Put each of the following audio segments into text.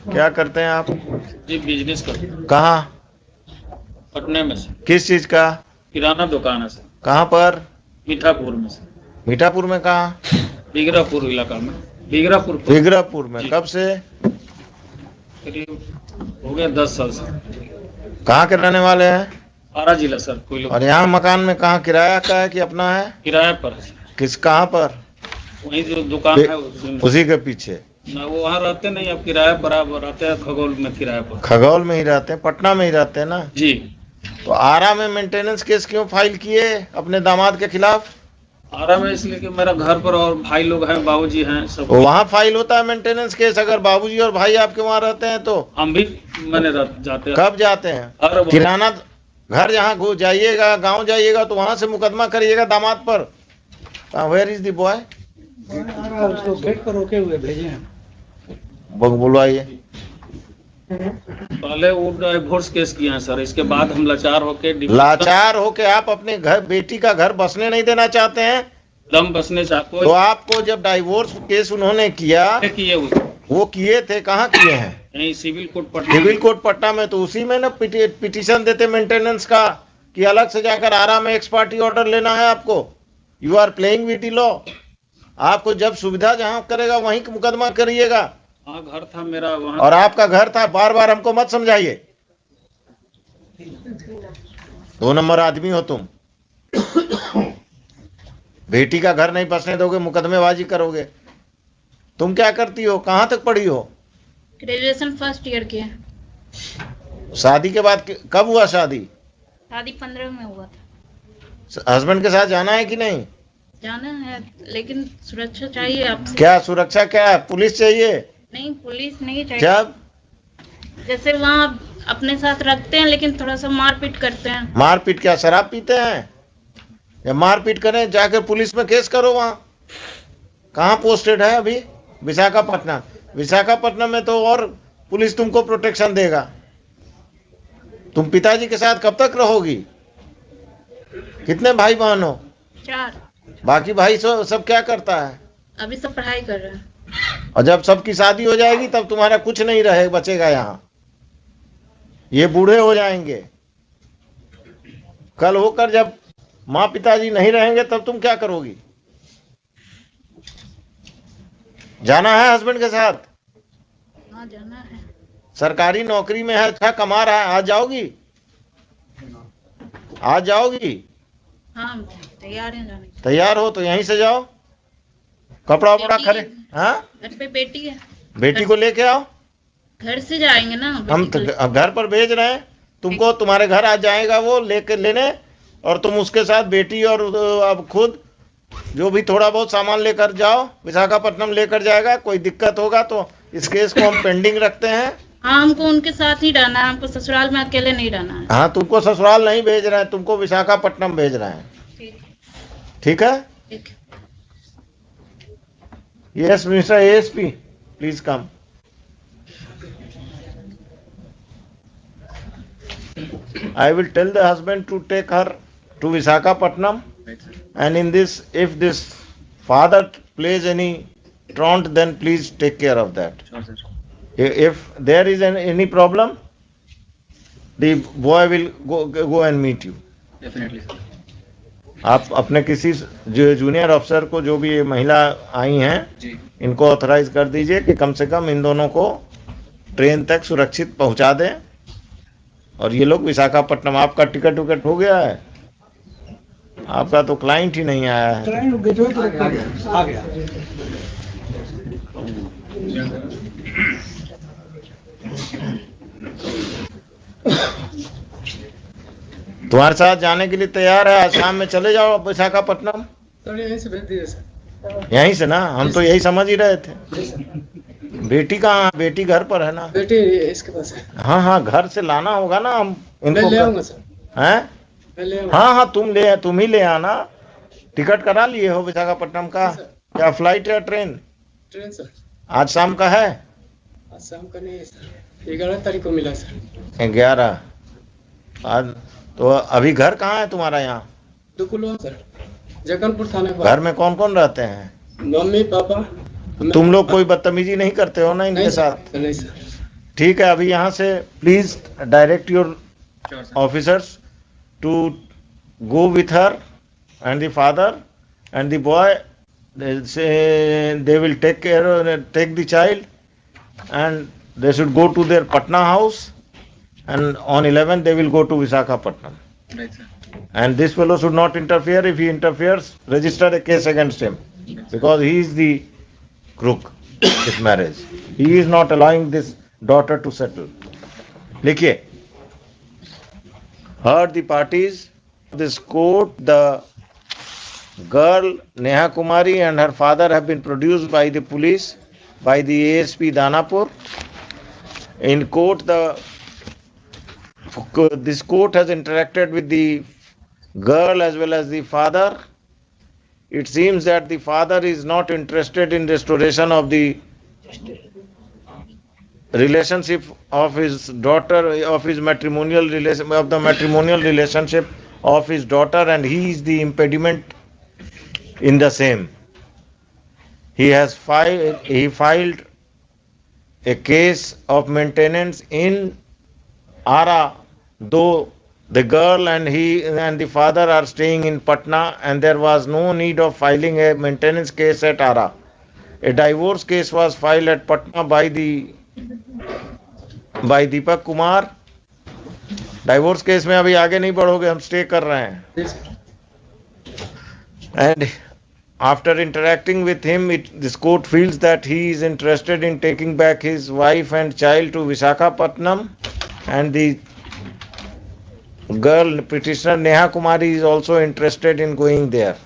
क्या करते हैं आप? जी बिजनेस करते हैं। कहाँ? पटने में से। किस चीज का? किराना दुकान है सर। कहाँ पर? मीठापुर में से। मीठापुर में कहाँ? बिगरापुर इलाका में। बिगरापुर बिगरापुर में। जी। कब से? करीब हो गया 10 साल से। कहाँ के रहने वाले हैं? आरा जिला सर। कोई लोग और यहाँ मकान में कहाँ किराया का है कि अपना है? किराए पर है सर। किस कहाँ पर? वही जो दुकान है उसी के पीछे। ना वो वहाँ रहते नहीं, अब किराए पर आप रहते हैं खगोल में किराए पर। खगौल में ही रहते हैं, पटना में ही रहते हैं ना जी। तो आरा में मेंटेनेंस केस क्यों फाइल किए अपने दामाद के खिलाफ? आरा में इसलिए कि मेरा घर पर और भाई लोग हैं, बाबूजी हैं सब। वहाँ फाइल होता है मेंटेनेंस केस अगर बाबूजी और भाई आपके वहाँ रहते हैं तो? हम भी मैंने जाते हैं। कब जाते हैं? हर किराना घर जहाँ जाइएगा, गांव जाइएगा तो वहां से मुकदमा करिएगा दामाद पर। Where is the boy? उसको गेट पर रोके हुए भेजे हैं। बुलवाइए। पहले वो डिवोर्स केस किए हैं सर, इसके बाद हम लाचार होके आप अपने घर बेटी का घर बसने नहीं देना चाहते हैं? दम बसने चाहते तो आपको जब डाइवोर्स केस उन्होंने किया किए वो किए थे, कहाँ किए हैं? यही civil court Patna. Civil court Patna में। तो उसी में ना पिटीशन देते मेंटेनेंस का कि अलग से जाकर आरा में एक्स पार्टी ऑर्डर लेना है आपको? You are playing with the law. आपको जब सुविधा जहाँ करेगा वहीं मुकदमा करिएगा। हाँ घर था मेरा वहाँ। और आपका घर था, बार बार हमको मत समझाइए। 2 नंबर आदमी हो तुम। बेटी का घर नहीं बसने दोगे, मुकदमेबाजी करोगे। तुम क्या करती हो? कहाँ तक पढ़ी हो? ग्रेजुएशन फर्स्ट ईयर की है। शादी के बाद कब हुआ शादी? शादी 15 में हुआ था। हस्बैंड के साथ जाना है कि नहीं? जाना है लेकिन सुरक्षा चाहिए आपसे। क्या सुरक्षा? क्या है? पुलिस चाहिए? नहीं पुलिस नहीं चाहिए। जब जैसे वहाँ अपने साथ रखते हैं लेकिन थोड़ा सा मारपीट करते हैं। मारपीट? क्या शराब पीते हैं? या मारपीट करें जाकर पुलिस में केस करो। वहाँ कहाँ पोस्टेड है अभी? विशाखापट्टनम। विशाखापट्टनम में तो और पुलिस तुमको प्रोटेक्शन देगा। तुम पिताजी के साथ कब तक रहोगी? कितने भाई बहन हो? 4। बाकी भाई सब क्या करता है? अभी सब पढ़ाई कर रहे हैं। और जब सबकी शादी हो जाएगी तब तुम्हारा कुछ नहीं रहे बचेगा यहाँ। ये बूढ़े हो जाएंगे। कल होकर जब माँ पिताजी नहीं रहेंगे तब तुम क्या करोगी? जाना है हस्बैंड के साथ? हाँ जाना है। सरकारी नौकरी में है, अच्छा कमा रहा है। आज जाओगी? आज जाओगी? हाँ तैयार हैं जाने। तैयार हो तो यहीं से जाओ। कपड़ा वपड़ा खरे। हाँ घर पे बेटी है। बेटी को लेके आओ। घर से जाएंगे ना। हम घर पर भेज रहे हैं तुमको। तुम्हारे घर आ जाएगा वो लेकर लेने, और तुम उसके साथ बेटी और अब खुद जो भी थोड़ा बहुत सामान लेकर जाओ। विशाखापट्टनम लेकर जाएगा। कोई दिक्कत होगा तो इस केस को हम पेंडिंग रखते हैं। हाँ हमको उनके साथ ही रहना है, हमको ससुराल में अकेले नहीं रहना है। हाँ तुमको ससुराल नहीं भेज रहे हैं, तुमको विशाखापट्टनम भेज रहे हैं। ठीक है? ठीक। Yes mister ASP please come. I will tell the husband to take her to Visakhapatnam, and in this, if this father plays any truant, then please take care of that. Sure, sir. If there is any problem, the boy will go and meet you. Definitely, sir. आप अपने किसी जो junior अफसर को, जो भी ये महिला आई हैं जी। इनको ऑथराइज कर दीजिए कि कम से कम इन दोनों को ट्रेन तक सुरक्षित पहुंचा दें। और ये लोग विशाखापट्टनम। आपका टिकट विकट हो गया है? आपका तो क्लाइंट ही नहीं आया है। आ गया। तुम्हारे साथ जाने के लिए तैयार है। आज शाम में चले जाओ विशाखापट्टनम। यहीं से भेज दिए सर। यहीं से ना? हम तो यही समझ ही रहे थे। बेटी कहाँ? बेटी घर पर है ना? बेटी इसके पास है। हाँ हाँ घर से लाना होगा ना। हम मैं ले आऊंगा सर। हैं? मैं ले आऊंगा। हाँ हाँ तुम ही ले आना। टिकट करा लिए हो विशाखापट्टनम का? क्या फ्लाइट है ट्रेन? Train sir. आज शाम का है? आज शाम का नहीं है सर, 11 तारीख को मिला सर। 11 आज। तो अभी घर कहाँ है तुम्हारा? यहाँ दुकुलवा सर, जगनपुर थाने पर। घर में कौन कौन रहते हैं? Mummy papa. तुम लोग कोई बदतमीजी नहीं करते हो ना इनके साथ? नहीं सर। ठीक है, अभी यहाँ से please direct your officers to go with her and the father and the boy. They say they will take the child, and they should go to their Patna house, and on 11th they will go to Visakhapatnam. Right, sir. And this fellow should not interfere. If he interferes, register a case against him, because he is the crook in this marriage. He is not allowing this daughter to settle. लिखिए, heard the parties this court, the girl Neha Kumari and her father have been produced by the police, by the ASP Danapur. In court, this court has interacted with the girl as well as the father. It seems that the father is not interested in restoration of the relationship of his daughter, of his matrimonial relation, of the matrimonial relationship of his daughter, and he is the impediment in the same. He filed a case of maintenance in Ara, though the girl and he and the father are staying in Patna, and there was no need of filing a maintenance case at Ara. A divorce case was filed at Patna by Deepak Kumar. Divorce case में अभी आगे नहीं बढ़ोगे, हम stay कर रहे हैं. And after interacting with him, this court feels that he is interested in taking back his wife and child to Visakhapatnam, and the girl petitioner Neha Kumari is also interested in going there.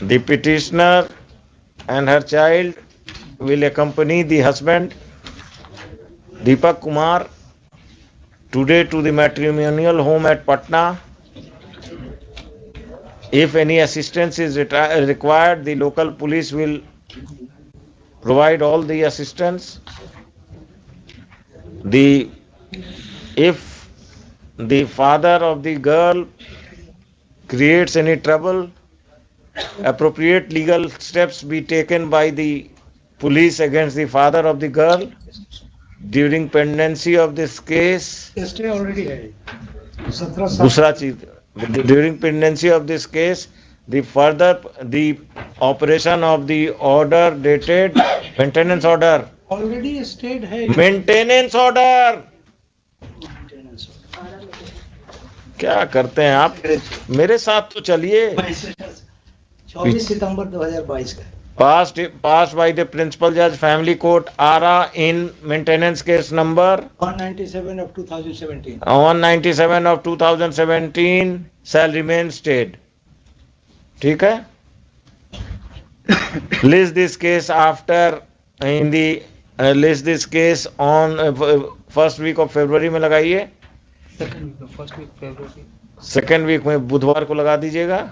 The petitioner and her child will accompany the husband Deepak Kumar today to the matrimonial home at Patna. If any assistance is required, the local police will provide all the assistance. If the father of the girl creates any trouble, appropriate legal steps be taken by the police against the father of the girl. During pendency of this case, stay already है 17 साल. दूसरा चीज, during pendency of this case, the operation of the order dated maintenance order. Already stayed है. Maintenance order. क्या करते हैं आप? मेरे साथ तो चलिए. 24 सितंबर 2022 का. Passed by the Principal Judge, Family Court, Ara, in maintenance case number 197 of 2017. 197 of 2017 shall remain stayed. ठीक है? List this case list this case on first week of February में लगाइए. फर्स्ट वीक फरवरी. सेकेंड वीक में बुधवार को लगा दीजिएगा.